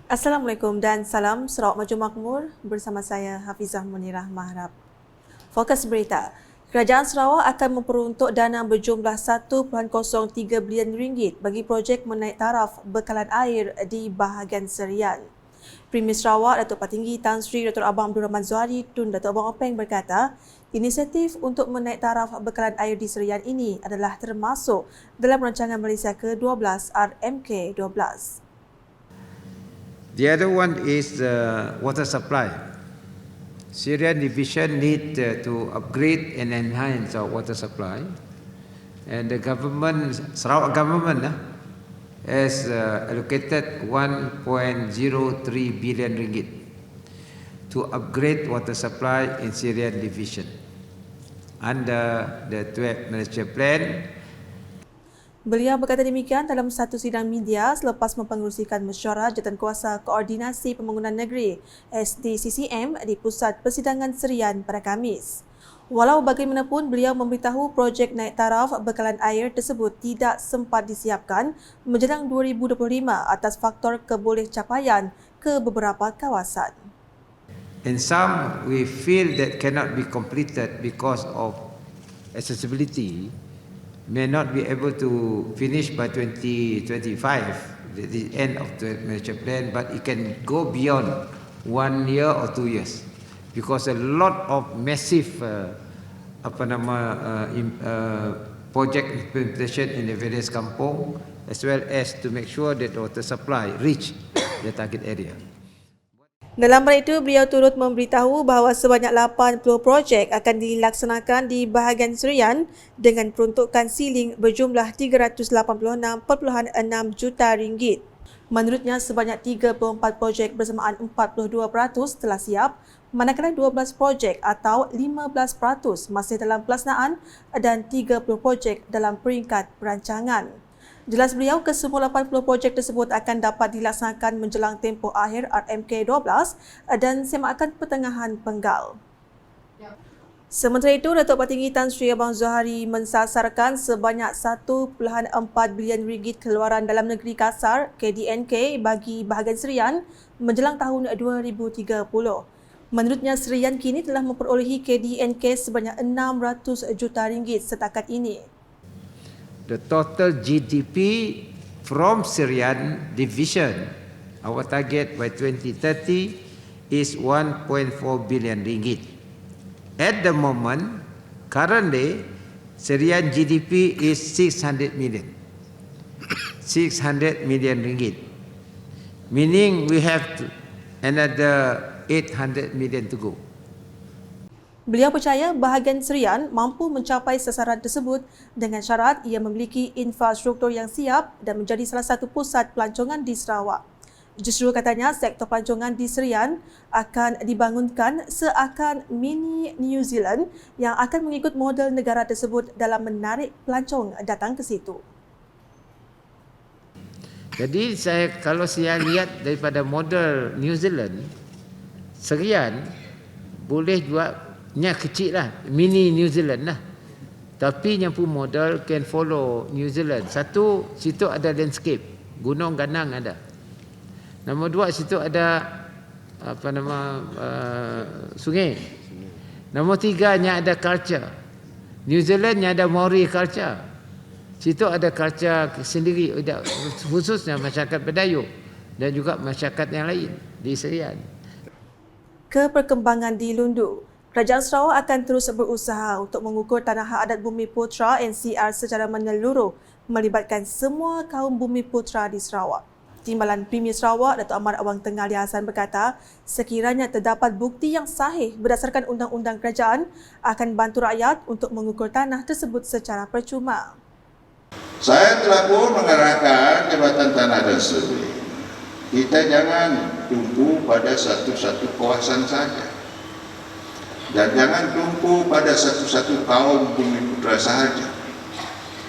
Assalamualaikum dan salam Sarawak Maju Makmur bersama saya Hafizah Munirah Maharap. Fokus berita. Kerajaan Sarawak akan memperuntuk dana berjumlah 1.03 bilion ringgit bagi projek menaik taraf bekalan air di bahagian Serian. Premier Sarawak Datuk Patinggi Tan Sri Dr. Abang Abdul Rahman Zuhari Tun Datuk Abang Openg berkata, inisiatif untuk menaik taraf bekalan air di Serian ini adalah termasuk dalam rancangan Malaysia ke-12 RMK12. The other one is water supply. Syrian division need to upgrade and enhance our water supply, and the government, Sarawak government, has allocated 1.03 billion ringgit to upgrade water supply in Syrian division under the 12 Malaysia Plan. Beliau berkata demikian dalam satu sidang media selepas mempengerusikan mesyuarat Jawatankuasa Koordinasi Pembangunan Negeri SDCCM di Pusat Persidangan Serian pada Khamis. Walau bagaimanapun, beliau memberitahu projek naik taraf bekalan air tersebut tidak sempat disiapkan menjelang 2025 atas faktor kebolehcapaian ke beberapa kawasan. And some we feel that cannot be completed because of accessibility, may not be able to finish by 2025, the end of the Malaysia Plan, but it can go beyond 1 year or 2 years, because a lot of massive project implementation in the various kampung, as well as to make sure that the water supply reach the target area. Dalam hal itu, beliau turut memberitahu bahawa sebanyak 80 projek akan dilaksanakan di bahagian Serian dengan peruntukan siling berjumlah 386.6 juta ringgit. Menurutnya, sebanyak 34 projek bersamaan 42% telah siap, manakala 12 projek atau 15% masih dalam pelaksanaan dan 30 projek dalam peringkat perancangan. Jelas beliau, kesemua 80 projek tersebut akan dapat dilaksanakan menjelang tempoh akhir RMK12 dan semakan pertengahan penggal. Sementara itu, Datuk Patinggi Tan Sri Abang Zuhari mensasarkan sebanyak 1.4 bilion ringgit keluaran dalam negeri kasar KDNK bagi bahagian Serian menjelang tahun 2030. Menurutnya, Serian kini telah memperolehi KDNK sebanyak 600 juta ringgit setakat ini. The total GDP from Syrian division, our target by 2030 is 1.4 billion ringgit. At the moment, currently, Syrian GDP is 600 million. 600 million ringgit. Meaning we have another 800 million to go. Beliau percaya bahagian Serian mampu mencapai sasaran tersebut dengan syarat ia memiliki infrastruktur yang siap dan menjadi salah satu pusat pelancongan di Sarawak. Justru katanya, sektor pelancongan di Serian akan dibangunkan seakan mini New Zealand yang akan mengikut model negara tersebut dalam menarik pelancong datang ke situ. Jadi kalau saya lihat daripada model New Zealand, Serian boleh juga kecil lah, mini New Zealand lah. Tapi yang pun model can follow New Zealand. Satu, situ ada landscape, gunung ganang ada. Nombor dua, situ ada sungai. Nombor tiga, nya ada culture. New Zealand nya ada Maori culture. Situ ada culture sendiri, khususnya masyarakat Badayu dan juga masyarakat yang lain di Serian. Keperkembangan di Lundu. Kerajaan Sarawak akan terus berusaha untuk mengukur tanah hak adat Bumi Putra NCR secara menyeluruh melibatkan semua kaum Bumi Putra di Sarawak. Timbalan Premier Sarawak Datuk Ahmad Awang Tengah Ali Hassan berkata, sekiranya terdapat bukti yang sahih berdasarkan undang-undang kerajaan, akan bantu rakyat untuk mengukur tanah tersebut secara percuma. Saya telah pun mengarahkan Jabatan Tanah dan Survey, kita jangan tumpu pada satu-satu kawasan saja. Dan jangan tumpu pada satu-satu kaum Bumi Putra sahaja.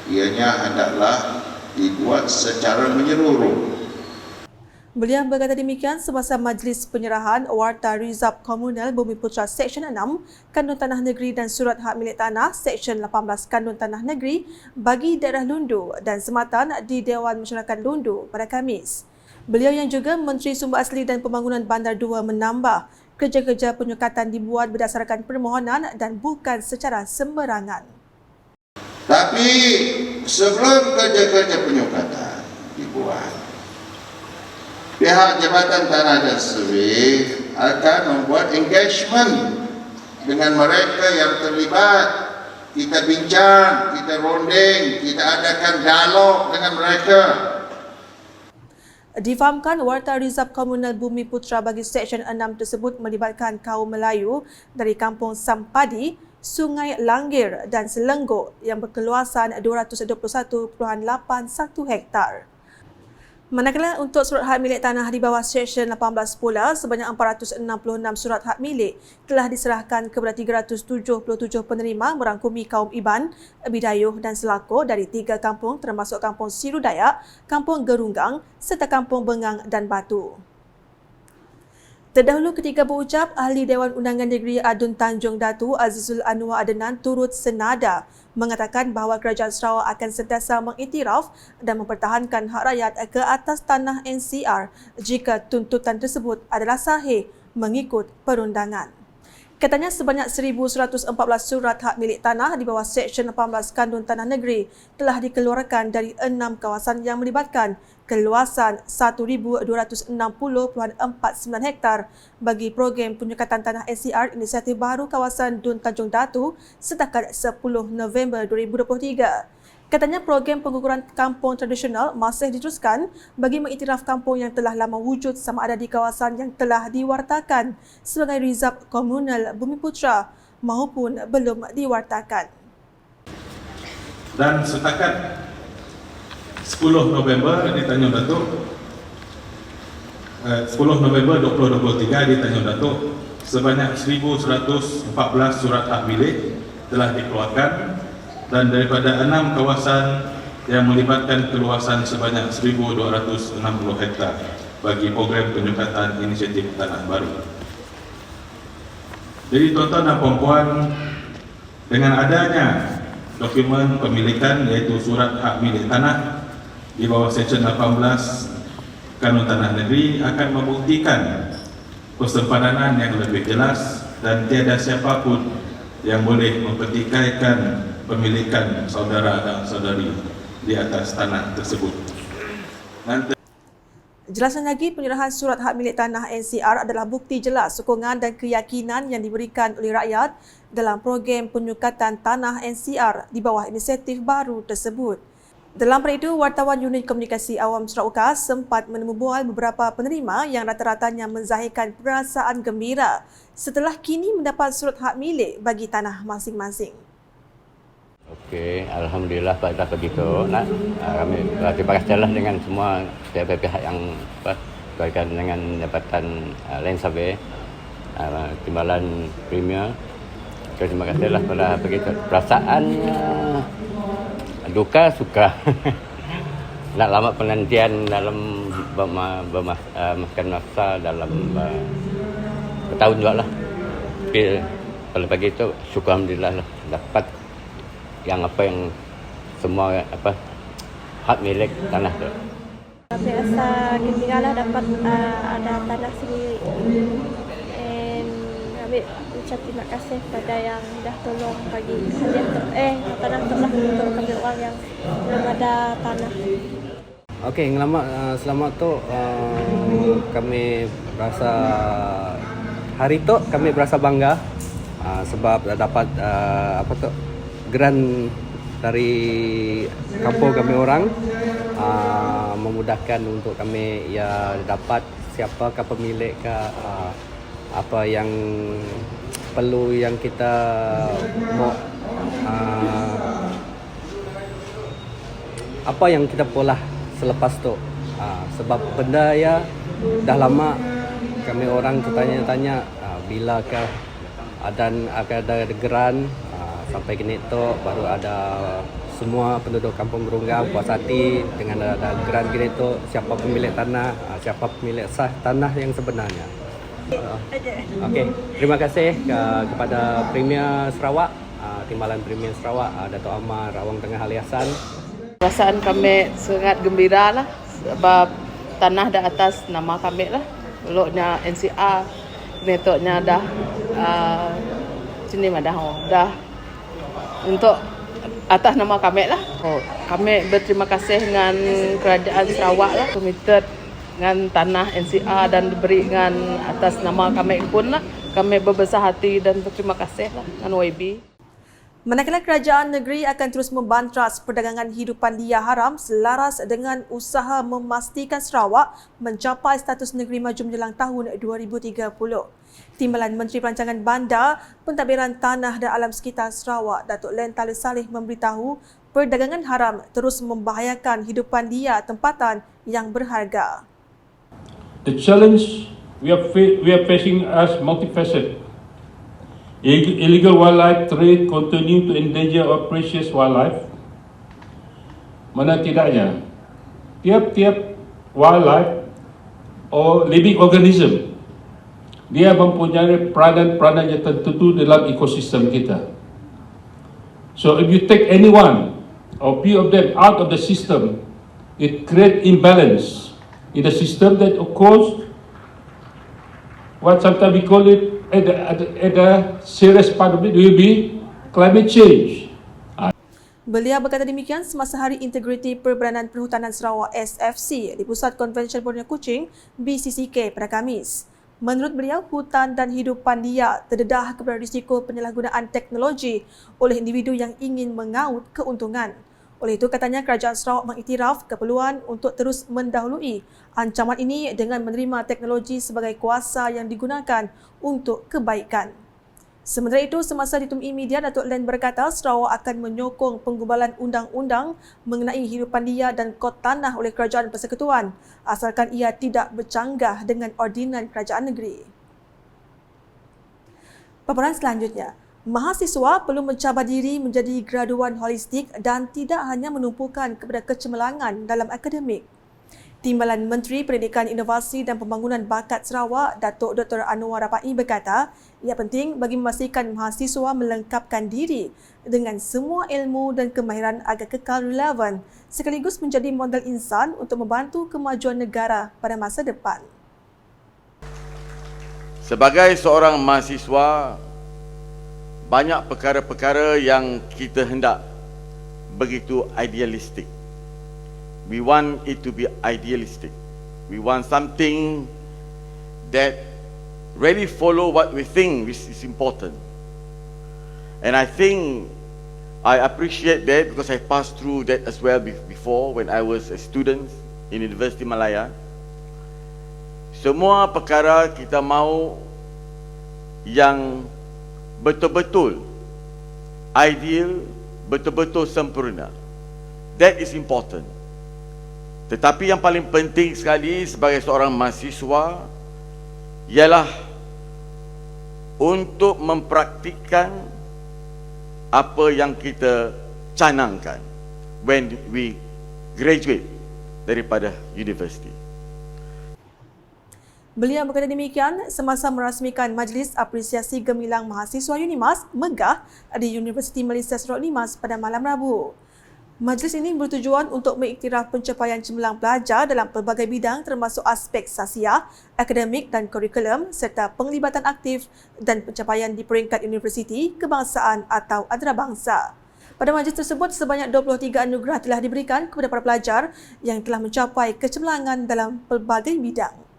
Ianya hendaklah dibuat secara menyeluruh. Beliau berkata demikian semasa majlis penyerahan Warta Rizab Komunal Bumi Putra Seksyen 6 Kandun Tanah Negeri dan Surat Hak Milik Tanah Seksyen 18 Kandun Tanah Negeri bagi daerah Lundu dan Sematan di Dewan Masyarakat Lundu pada Khamis. Beliau yang juga Menteri Sumber Asli dan Pembangunan Bandar 2 menambah, kerja-kerja penyekatan dibuat berdasarkan permohonan dan bukan secara sembarangan. Tapi sebelum kerja-kerja penyekatan dibuat, pihak Jabatan Tanah dan Survey akan membuat engagement dengan mereka yang terlibat. Kita bincang, kita ronding, kita adakan dialog dengan mereka. Difahamkan Warta Rizab Komunal Bumi Putra bagi Seksyen 6 tersebut melibatkan kaum Melayu dari Kampung Sampadi, Sungai Langgir dan Selenggok yang berkeluasan 221.81 hektar. Manakala untuk surat hak milik tanah di bawah Seksyen 18 pula, sebanyak 466 surat hak milik telah diserahkan kepada 377 penerima merangkumi kaum Iban, Bidayuh dan Selako dari 3 kampung termasuk Kampung Siru Dayak, Kampung Gerunggang serta Kampung Bengang dan Batu. Terdahulu ketika berucap, Ahli Dewan Undangan Negeri Adun Tanjung Datu Azizul Anwar Adenan turut senada mengatakan bahawa Kerajaan Sarawak akan sentiasa mengiktiraf dan mempertahankan hak rakyat ke atas tanah NCR jika tuntutan tersebut adalah sahih mengikut perundangan. Katanya sebanyak 1,114 surat hak milik tanah di bawah Seksyen 18 Kandun Tanah Negeri telah dikeluarkan dari 6 kawasan yang melibatkan keluasan 1,260.49 hektar bagi program penyekatan tanah NCR Inisiatif Baru Kawasan Dun Tanjung Datu setakat 10 November 2023. Katanya program pengukuran kampung tradisional masih diteruskan bagi mengiktiraf kampung yang telah lama wujud sama ada di kawasan yang telah diwartakan sebagai Rizab Komunal Bumi Putra maupun belum diwartakan. Dan setakat 10 November di Tanjung Datuk, 10 November 2023 di Tanjung Datuk, sebanyak 1,114 surat hak milik telah dikeluarkan dan daripada 6 kawasan yang melibatkan keluasan sebanyak 1,260 hektar bagi program penyekatan inisiatif tanah baru. Jadi tuan-tuan dan puan-puan, dengan adanya dokumen pemilikan iaitu surat hak milik tanah di bawah Seksyen 18 Kanun Tanah Negeri akan membuktikan persempadanan yang lebih jelas dan tiada siapapun yang boleh mempertikaikan pemilikan saudara dan saudari di atas tanah tersebut. Jelaskan lagi, penyerahan surat hak milik tanah NCR adalah bukti jelas sokongan dan keyakinan yang diberikan oleh rakyat dalam program penyekatan tanah NCR di bawah inisiatif baru tersebut. Dalam pada itu, wartawan Unit Komunikasi Awam Sarawak UKAS sempat menemubual beberapa penerima yang rata-ratanya menzahirkan perasaan gembira setelah kini mendapat surat hak milik bagi tanah masing-masing. Okey, alhamdulillah pada begitu. Kami terima kasihlah dengan semua pihak-pihak yang berkaitan dengan dapatan land survey, timbalan premier. Terima kasihlah pada begitu. Perasaannya duka suka. Nak lama penantian dalam makan masa dalam bertahun juga lah. Tapi kalau begitu syukur alhamdulillah lah dapat yang semua hak milik tanah tu. Kami rasa gembira lah dapat ada tanah sendiri. And kami ucap terima kasih kepada yang dah tolong bagi hadiah tanah tu lah untuk kami orang yang belum ada tanah. Okey, selamat tu kami rasa hari tu kami berasa bangga sebab dapat grant dari kampung kami orang, memudahkan untuk kami ya dapat siapakah pemilik apa yang perlu yang kita mau apa yang kita pola selepas tu, sebab benda ya dah lama kami orang tanya-tanya bilakah akan ada grant. Sampai kini tu baru ada semua penduduk Kampung Gerunggang puas hati dengan ada grant kini tu siapa pemilik tanah, siapa pemilik sah tanah yang sebenarnya. Okey, terima kasih kepada Premier Sarawak, Timbalan Premier Sarawak, Dato' Amar Rawang Tengah Aliasan. Perasaan kami sangat gembira lah sebab tanah dah atas nama kami lah. Beloknya NCR, netoknya dah sini dah untuk atas nama kami lah. Kami berterima kasih dengan kerajaan Sarawak lah, committed dengan tanah NCR dan diberi dengan atas nama kami pun lah. Kami berbesar hati dan berterima kasih lah dengan YB. Manakala kerajaan negeri akan terus membantras perdagangan hidupan liar haram selaras dengan usaha memastikan Sarawak mencapai status negeri maju menjelang tahun 2030. Timbalan Menteri Perancangan Bandar, Pentadbiran Tanah dan Alam Sekitar Sarawak, Datuk Len Talib Saleh memberitahu perdagangan haram terus membahayakan hidupan liar tempatan yang berharga. The challenge we are facing as multifaceted. Illegal wildlife trade continue to endanger our precious wildlife. Mana tidaknya, tiap-tiap wildlife or living organism, dia mempunyai peranan-peranan yang tertentu dalam ekosistem kita. So if you take any one or few of them out of the system, it creates imbalance in the system that of course, what sometimes we call it, at the serious part of it will be climate change. Beliau berkata demikian semasa Hari Integriti Perbadanan Perhutanan Sarawak SFC di Pusat Konvensyen Borneo Kuching BCCK pada Khamis. Menurut beliau, hutan dan hidupan liar terdedah kepada risiko penyalahgunaan teknologi oleh individu yang ingin mengaut keuntungan. Oleh itu, katanya kerajaan Sarawak mengiktiraf keperluan untuk terus mendahului ancaman ini dengan menerima teknologi sebagai kuasa yang digunakan untuk kebaikan. Sementara itu, semasa ditemui media, Datuk Len berkata Sarawak akan menyokong penggubalan undang-undang mengenai hidupan liar dan kod tanah oleh Kerajaan Persekutuan asalkan ia tidak bercanggah dengan ordinan kerajaan negeri. Paparan selanjutnya, mahasiswa perlu mencabar diri menjadi graduan holistik dan tidak hanya menumpukan kepada kecemerlangan dalam akademik. Timbalan Menteri Pendidikan, Inovasi dan Pembangunan Bakat Sarawak, Datuk Dr. Anwar Rapai berkata, ia penting bagi memastikan mahasiswa melengkapkan diri dengan semua ilmu dan kemahiran agar kekal relevan sekaligus menjadi model insan untuk membantu kemajuan negara pada masa depan. Sebagai seorang mahasiswa, banyak perkara-perkara yang kita hendak begitu idealistik. We want it to be idealistic. We want something that really follow what we think is important. And I think I appreciate that because I passed through that as well before when I was a student in University Malaya. Semua perkara kita mahu yang betul-betul ideal, betul-betul sempurna. That is important. Tetapi yang paling penting sekali sebagai seorang mahasiswa ialah untuk mempraktikkan apa yang kita canangkan when we graduate daripada universiti. Beliau berkata demikian semasa merasmikan Majlis Apresiasi Gemilang Mahasiswa UNIMAS Megah di Universiti Malaysia Sarawak UNIMAS pada malam Rabu. Majlis ini bertujuan untuk mengiktiraf pencapaian cemerlang pelajar dalam pelbagai bidang termasuk aspek sasiah, akademik dan kurikulum serta penglibatan aktif dan pencapaian di peringkat universiti, kebangsaan atau antarabangsa. Pada majlis tersebut, sebanyak 23 anugerah telah diberikan kepada para pelajar yang telah mencapai kecemerlangan dalam pelbagai bidang.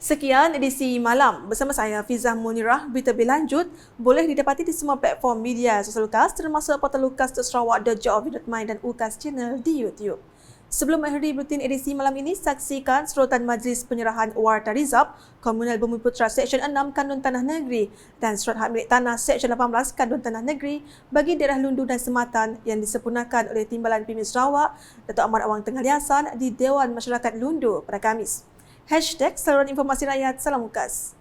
Sekian edisi malam bersama saya Fizah Munirah. Berita berlanjut boleh didapati di semua platform media sosial Lukas termasuk portal lukas.sarawak.gov.my dan UKAS Channel di YouTube. Sebelum mengakhiri buletin edisi malam ini, saksikan serotan Majlis Penyerahan Warta Rizab Komunal Bumiputra Seksyen 6 Kandun Tanah Negeri dan Surat Hak Milik Tanah Seksyen 18 Kandun Tanah Negeri bagi daerah Lundu dan Sematan yang disempurnakan oleh Timbalan PIMIN Sarawak Datuk Ahmad Awang Tengah Liasan di Dewan Masyarakat Lundu pada Khamis. #Saluran Informasi Rakyat. Salam UKAS.